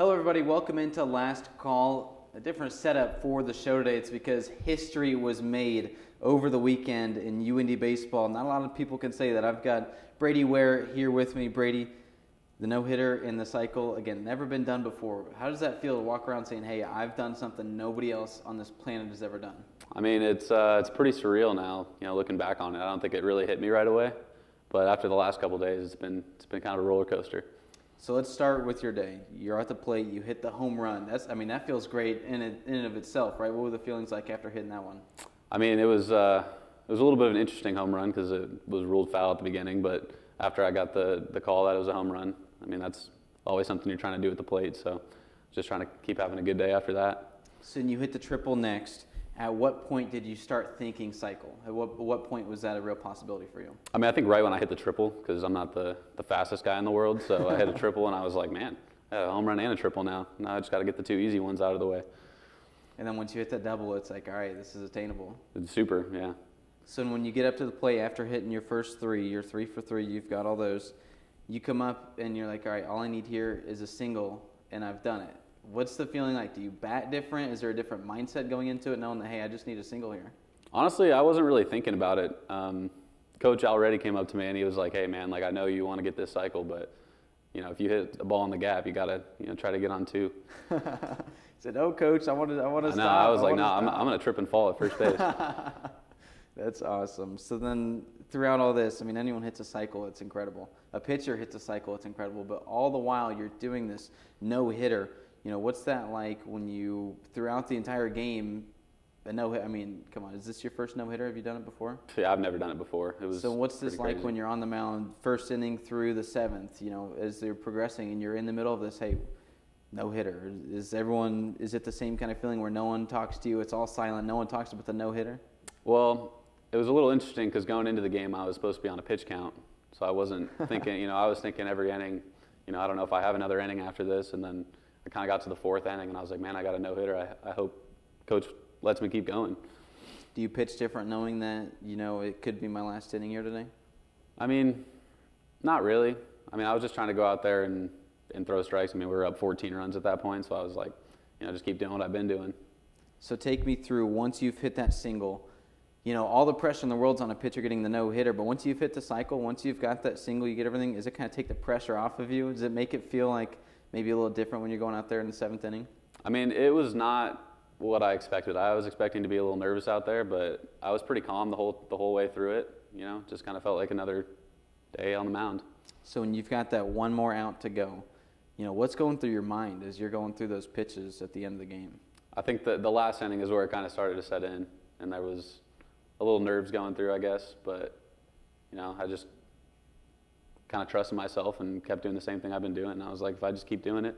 Hello everybody, welcome into Last Call. A different setup for the show today. It's because history was made over the weekend in UIndy baseball. Not a lot of people can say that. I've got Brady Ware here with me. Brady, the no-hitter in the cycle, again, never been done before. How does that feel to walk around saying, hey, I've done something nobody else on this planet has ever done? I mean, it's pretty surreal now, looking back on it. I don't think it really hit me right away, but after the last couple of days, it's been kind of a roller coaster. So let's start with your day. You're at the plate, you hit the home run. That feels great in and of itself, right? What were the feelings like after hitting that one? I mean, it was a little bit of an interesting home run because it was ruled foul at the beginning, but after I got the call that it was a home run, I mean, that's always something you're trying to do at the plate, so just trying to keep having a good day after that. So you hit the triple next. At what point did you start thinking cycle? At what point was that a real possibility for you? I mean, I think right when I hit the triple, because I'm not the fastest guy in the world, so I hit a triple and I was like, man, I have a home run and a triple now. Now I just got to get the two easy ones out of the way. And then once you hit that double, it's like, all right, this is attainable. It's super, yeah. So when you get up to the plate after hitting your first three, you're 3 for 3, you've got all those, you come up and you're like, all right, all I need here is a single, and I've done it. What's the feeling like? Do you bat different? Is there a different mindset going into it, knowing that, hey, I just need a single here? Honestly, I wasn't really thinking about it. Coach already came up to me and he was like, hey, man, like I know you want to get this cycle, but if you hit a ball in the gap, you got to try to get on two. He said, no, Coach, I want to stop. No, I was like, no, I'm going to trip and fall at first base. That's awesome. So then throughout all this, anyone hits a cycle, it's incredible. A pitcher hits a cycle, it's incredible. But all the while you're doing this no-hitter, what's that like when you, throughout the entire game, come on, is this your first no-hitter? Have you done it before? Yeah, I've never done it before. So what's this like crazy. when you're on the mound, first inning through the seventh, as they're progressing and you're in the middle of this, hey, no-hitter. Is it the same kind of feeling where no one talks to you, it's all silent, no one talks about the no-hitter? Well, it was a little interesting because going into the game, I was supposed to be on a pitch count. So I wasn't thinking, I was thinking every inning, I don't know if I have another inning after this. And then I kind of got to the fourth inning and I was like, man, I got a no-hitter. I hope Coach lets me keep going. Do you pitch different knowing that, it could be my last inning here today? I mean, not really. I was just trying to go out there and throw strikes. We were up 14 runs at that point. So I was like, just keep doing what I've been doing. So take me through, once you've hit that single, all the pressure in the world's on a pitcher getting the no-hitter, but once you've hit the cycle, once you've got that single, you get everything, does it kind of take the pressure off of you? Does it make it feel like maybe a little different when you're going out there in the seventh inning? It was not what I expected. I was expecting to be a little nervous out there, but I was pretty calm the whole way through it. Just kind of felt like another day on the mound. So when you've got that one more out to go, what's going through your mind as you're going through those pitches at the end of the game? I think the last inning is where it kind of started to set in, and there was a little nerves going through, I guess, but I just kind of trusted myself and kept doing the same thing I've been doing. And I was like, if I just keep doing it,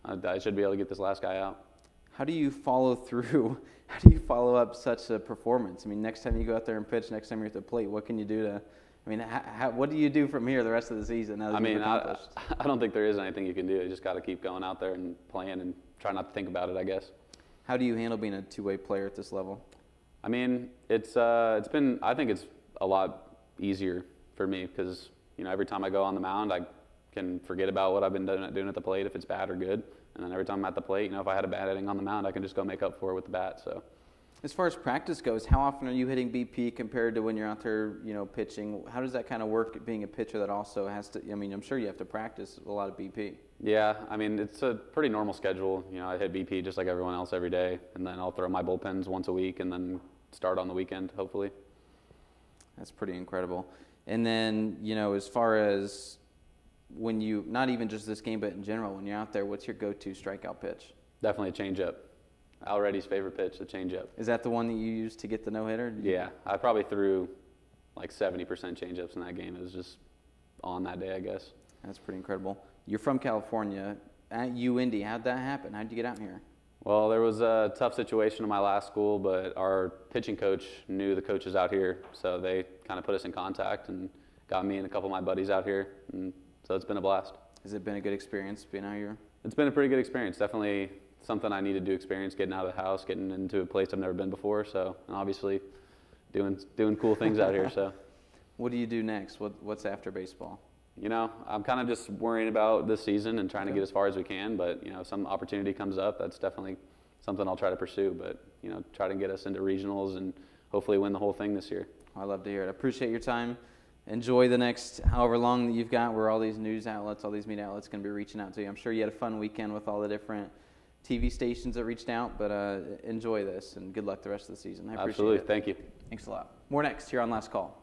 I should be able to get this last guy out. How do you follow through? How do you follow up such a performance? Next time you go out there and pitch, next time you're at the plate, what can you do to? What do you do from here the rest of the season? I don't think there is anything you can do. You just got to keep going out there and playing and try not to think about it, I guess. How do you handle being a two-way player at this level? I think it's a lot easier for me because, every time I go on the mound, I can forget about what I've been doing at the plate, if it's bad or good. And then every time I'm at the plate, if I had a bad inning on the mound, I can just go make up for it with the bat. So, as far as practice goes, how often are you hitting BP compared to when you're out there, pitching? How does that kind of work being a pitcher that also has to, I'm sure you have to practice a lot of BP. Yeah, it's a pretty normal schedule. I hit BP just like everyone else every day, and then I'll throw my bullpens once a week and then start on the weekend, hopefully. That's pretty incredible. And then, as far as when you, not even just this game, but in general, when you're out there, what's your go-to strikeout pitch? Definitely a changeup. Already's favorite pitch, the changeup. Is that the one that you used to get the no-hitter? Yeah, I probably threw like 70% changeups in that game. It was just on that day, I guess. That's pretty incredible. You're from California. At UIndy, how'd that happen? How'd you get out here? Well, there was a tough situation in my last school, but our pitching coach knew the coaches out here, so they kind of put us in contact and got me and a couple of my buddies out here, and so it's been a blast. Has it been a good experience being out here? It's been a pretty good experience. Definitely something I needed to experience, getting out of the house, getting into a place I've never been before, so and obviously doing cool things out here. So, what do you do next? What's after baseball? You know, I'm kind of just worrying about this season and trying to get as far as we can. But, you know, if some opportunity comes up, that's definitely something I'll try to pursue. But, you know, try to get us into regionals and hopefully win the whole thing this year. I love to hear it. I appreciate your time. Enjoy the next however long that you've got where all these news outlets, all these media outlets going to be reaching out to you. I'm sure you had a fun weekend with all the different TV stations that reached out, but enjoy this and good luck the rest of the season. I appreciate Absolutely. it. Thank you. Thanks a lot. More next here on Last Call.